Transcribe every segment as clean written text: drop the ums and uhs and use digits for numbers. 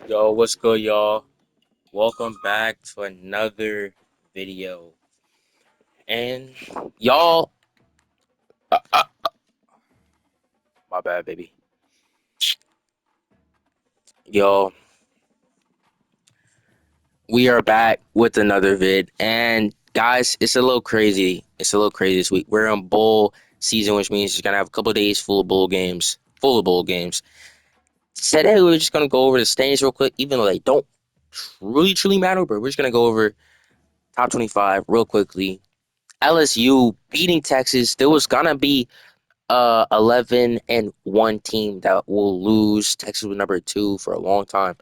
Yo, what's good, y'all? Welcome back to another video. And y'all, uh, uh, my bad, baby. Y'all, we are back with another vid. And guys, it's a little crazy. It's a little crazy this week. We're in bowl season, which means it's gonna have a couple of days full of bowl games. Full of bowl games. Today, we're just gonna go over the standings real quick, even though they don't truly matter. But we're just gonna go over top 25 real quickly. LSU beating Texas. There was gonna be 11 and one team that will lose. Texas was number two for a long time,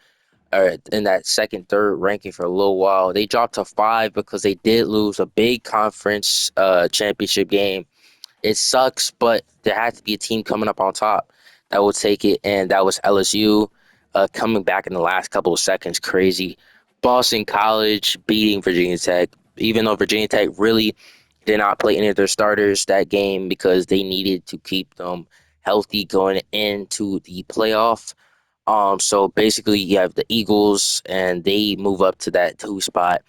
or in that second, third ranking for a little while. They dropped to five because they did lose a big conference championship game. It sucks, but there had to be a team coming up on top that would take it, and that was LSU coming back in the last couple of seconds. Crazy. Boston College beating Virginia Tech, even though Virginia Tech really did not play any of their starters that game because they needed to keep them healthy going into the playoff. So basically, you have the Eagles, and they move up to that two spot.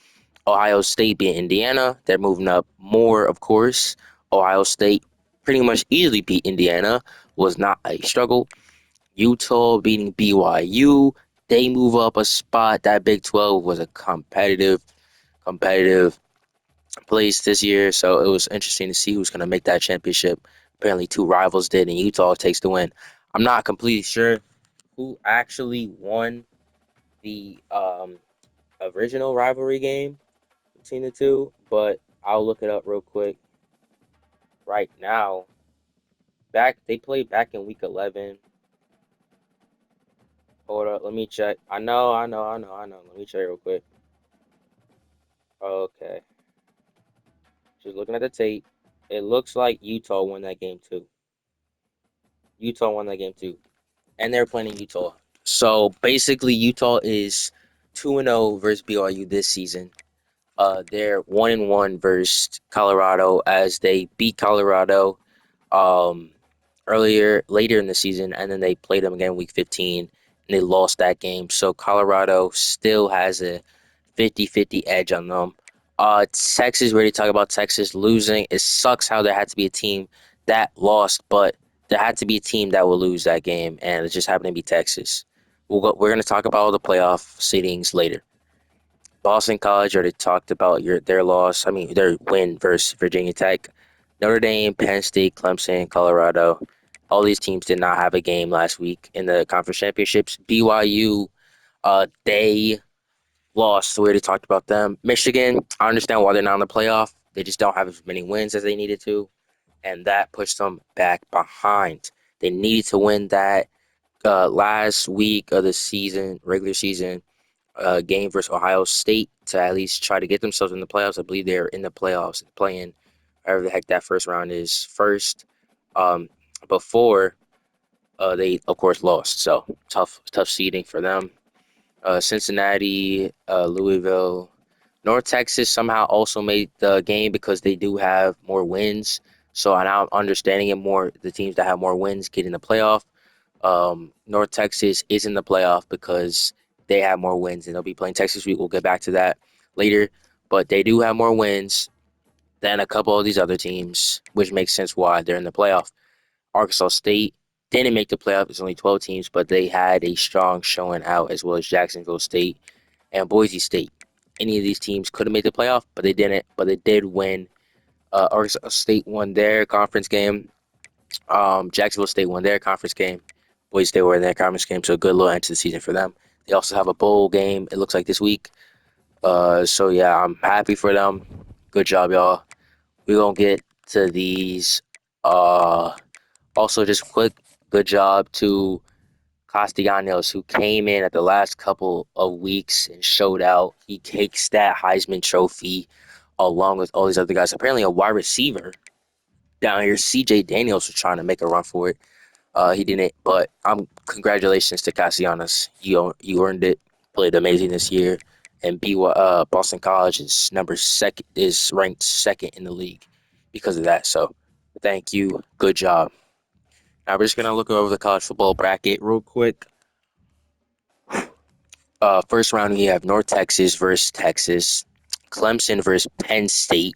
Ohio State beat Indiana. They're moving up more, of course. Ohio State pretty much easily beat Indiana. Was not a struggle. Utah beating BYU. They move up a spot. That Big 12 was a competitive place this year, so it was interesting to see who's going to make that championship. Apparently, two rivals did, and Utah takes the win. I'm not completely sure who actually won the original rivalry game between the two, but I'll look it up real quick right now. Back they played back in week 11. Hold up, let me check. I know. Let me check real quick. Okay, just looking at the tape. It looks like Utah won that game too. Utah won that game too, and they're playing in Utah. So basically, Utah is 2-0 versus BYU this season. They're 1-1 versus Colorado as they beat Colorado um, later in the season, and then they played them again week 15, and they lost that game. So Colorado still has a 50-50 edge on them. Texas, we already talked about Texas losing. It sucks how there had to be a team that lost, but there had to be a team that will lose that game, and it just happened to be Texas. We're going to talk about all the playoff seedings later. Boston College already talked about their loss. I mean, their win versus Virginia Tech. Notre Dame, Penn State, Clemson, Colorado. All these teams did not have a game last week in the conference championships. BYU, they lost. So we already talked about them. Michigan, I understand why they're not in the playoff. They just don't have as many wins as they needed to, and that pushed them back behind. They needed to win that last week of the season, regular season, game versus Ohio State to at least try to get themselves in the playoffs. I believe they're in the playoffs, playing however the heck that first round is first. Um, before they of course lost, so tough seeding for them. Cincinnati, Louisville, North Texas somehow also made the game because they do have more wins. So now I'm understanding it more. The teams that have more wins get in the playoff. North Texas is in the playoff because they have more wins, and they'll be playing Texas Week. We'll get back to that later, but they do have more wins than a couple of these other teams, which makes sense why they're in the playoff. Arkansas State didn't make the playoff. It's only 12 teams, but they had a strong showing out, as well as Jacksonville State and Boise State. Any of these teams could have made the playoff, but they didn't. But they did win. Arkansas State won their conference game. Jacksonville State won their conference game. Boise State won their conference game, so a good little end to the season for them. They also have a bowl game, it looks like this week. So yeah, I'm happy for them. Good job, y'all. We're gonna get to these. Uh, Also, just quick, good job to Castellanos, who came in at the last couple of weeks and showed out. He takes that Heisman Trophy along with all these other guys. Apparently, a wide receiver down here, CJ Daniels, was trying to make a run for it. He didn't, but congratulations to Castellanos. You earned it. Played amazing this year, and Boston College is ranked second in the league because of that. So, thank you. Good job. Now we're just gonna look over the college football bracket real quick. First round, we have North Texas versus Texas, Clemson versus Penn State.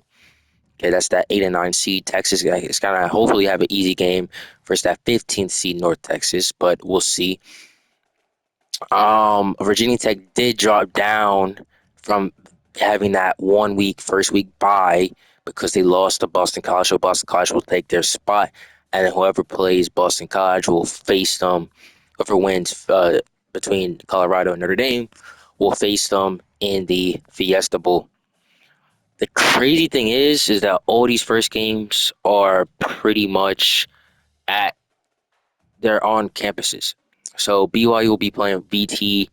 Okay, that's that 8 and 9 seed. Texas is gonna hopefully have an easy game versus that 15th seed North Texas, but we'll see. Virginia Tech did drop down from having that 1 week, first week bye because they lost to Boston College. So Boston College will take their spot, and then whoever plays Boston College will face them. Whoever wins between Colorado and Notre Dame will face them in the Fiesta Bowl. The crazy thing is that all these first games are pretty much at their on campuses. So BYU will be playing VT,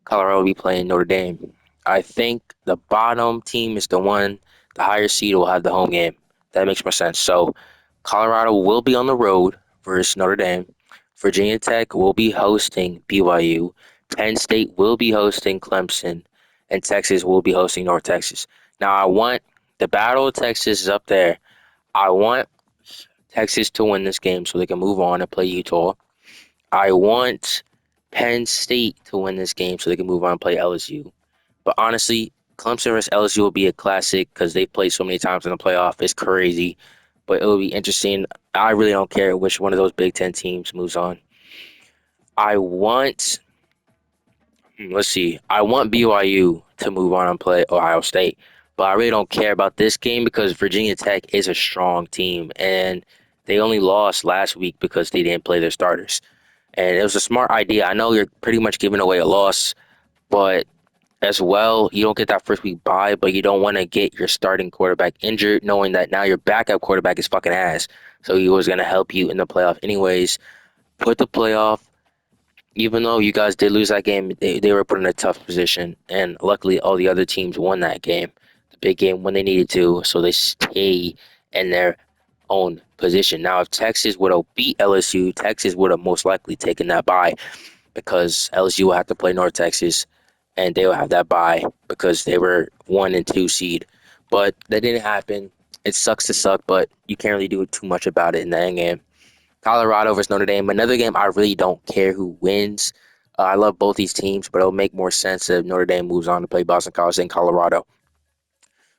Colorado will be playing Notre Dame. I think the bottom team is the one, the higher seed will have the home game. That makes more sense. So Colorado will be on the road versus Notre Dame. Virginia Tech will be hosting BYU. Penn State will be hosting Clemson. And Texas will be hosting North Texas. Now, I want the Battle of Texas is up there. I want Texas to win this game so they can move on and play Utah. I want Penn State to win this game so they can move on and play LSU. But honestly, Clemson versus LSU will be a classic because they've played so many times in the playoff. It's crazy, but it will be interesting. I really don't care which one of those Big Ten teams moves on. I want, let's see, I want BYU to move on and play Ohio State, but I really don't care about this game because Virginia Tech is a strong team and they only lost last week because they didn't play their starters. And it was a smart idea. I know you're pretty much giving away a loss, but as well, you don't get that first week bye, but you don't want to get your starting quarterback injured, knowing that now your backup quarterback is fucking ass. So he was going to help you in the playoff anyways. Put the playoff, even though you guys did lose that game, they were put in a tough position. And luckily, all the other teams won that game, the big game when they needed to. So they stay in their own position. Now, if Texas would have beat LSU, Texas would have most likely taken that bye because LSU will have to play North Texas and they will have that bye because they were 1 and 2 seed. But that didn't happen. It sucks to suck, but you can't really do too much about it in the end game. Colorado versus Notre Dame, another game I really don't care who wins. I love both these teams, but it'll make more sense if Notre Dame moves on to play Boston College than Colorado.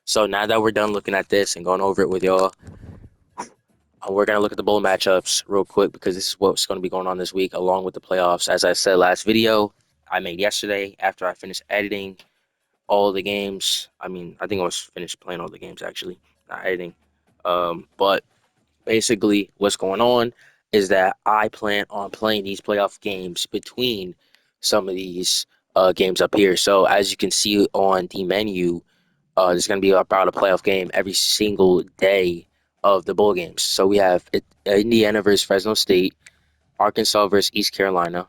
So now that we're done looking at this and going over it with y'all, we're going to look at the bowl matchups real quick because this is what's going to be going on this week along with the playoffs. As I said last video, I made yesterday after I finished editing all the games. I mean, I think I was finished playing all the games actually, not editing. But basically, what's going on is that I plan on playing these playoff games between some of these games up here. So as you can see on the menu, there's going to be about a playoff game every single day of the bowl games. So we have Indiana versus Fresno State, Arkansas versus East Carolina,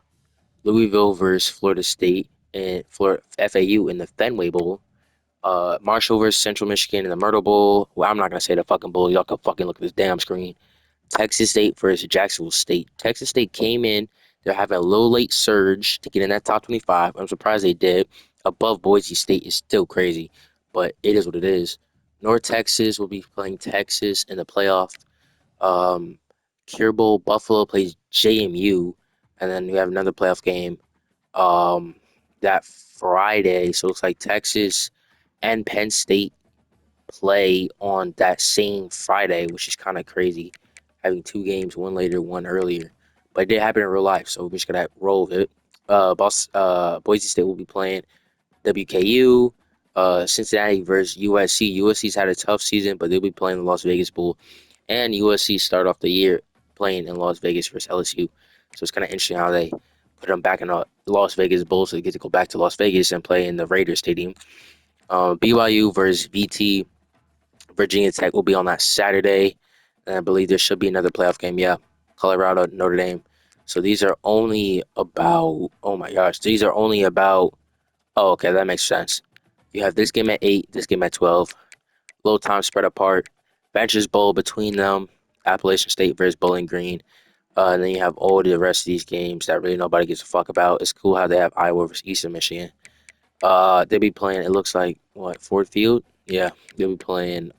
Louisville versus Florida State, and Florida FAU in the Fenway Bowl. Marshall versus Central Michigan in the Myrtle Bowl. Well, I'm not gonna say the fucking bowl. Y'all can fucking look at this damn screen. Texas State versus Jacksonville State. Texas State came in. They're having a low late surge to get in that top 25. I'm surprised they did. Above Boise State is still crazy, but it is what it is. North Texas will be playing Texas in the playoff. Um, Cure Bowl, Buffalo plays JMU, and then we have another playoff game um, that Friday. So it's like Texas and Penn State play on that same Friday, which is kind of crazy, having two games, one later, one earlier. But it did happen in real life, so we're just gonna roll with it. Boise State will be playing WKU. Cincinnati versus USC. USC's had a tough season, but they'll be playing the Las Vegas Bowl. And USC start off the year playing in Las Vegas versus LSU. So it's kind of interesting how they put them back in the Las Vegas Bowl, so they get to go back to Las Vegas and play in the Raiders Stadium. BYU versus VT. Virginia Tech will be on that Saturday. And I believe there should be another playoff game. Yeah, Colorado, Notre Dame. So these are only about, oh my gosh, these are only about, oh, okay, that makes sense. You have this game at 8, this game at 12. Low time spread apart. Benches Bowl between them. Appalachian State versus Bowling Green. And then you have all the rest of these games that really nobody gives a fuck about. It's cool how they have Iowa versus Eastern Michigan. They'll be playing. It looks like what, Ford Field? Yeah, they'll be playing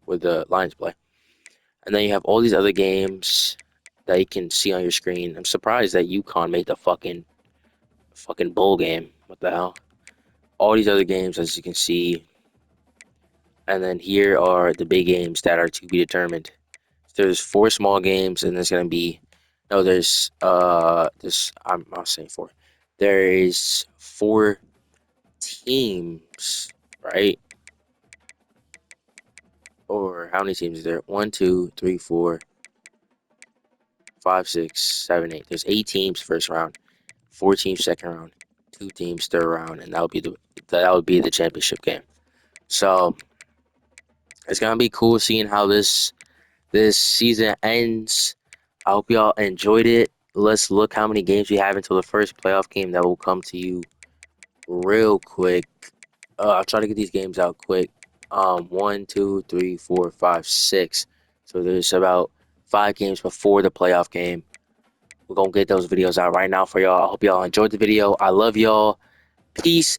where the Lions play. And then you have all these other games that you can see on your screen. I'm surprised that UConn made the fucking bowl game. What the hell? All these other games, as you can see, and then here are the big games that are to be determined. There's four small games, and there's gonna be no. This I'm saying four. There is four teams, right? Or how many teams is there? One, two, three, four, five, six, seven, eight. There's eight teams first round, four teams second round, two teams third round, and that would be the championship game. So it's gonna be cool seeing how this season ends. I hope y'all enjoyed it. Let's look how many games we have until the first playoff game that will come to you real quick. I'll try to get these games out quick. One, two, three, four, five, six. So there's about 5 games before the playoff game. We're gonna get those videos out right now for y'all. I hope y'all enjoyed the video. I love y'all. Peace.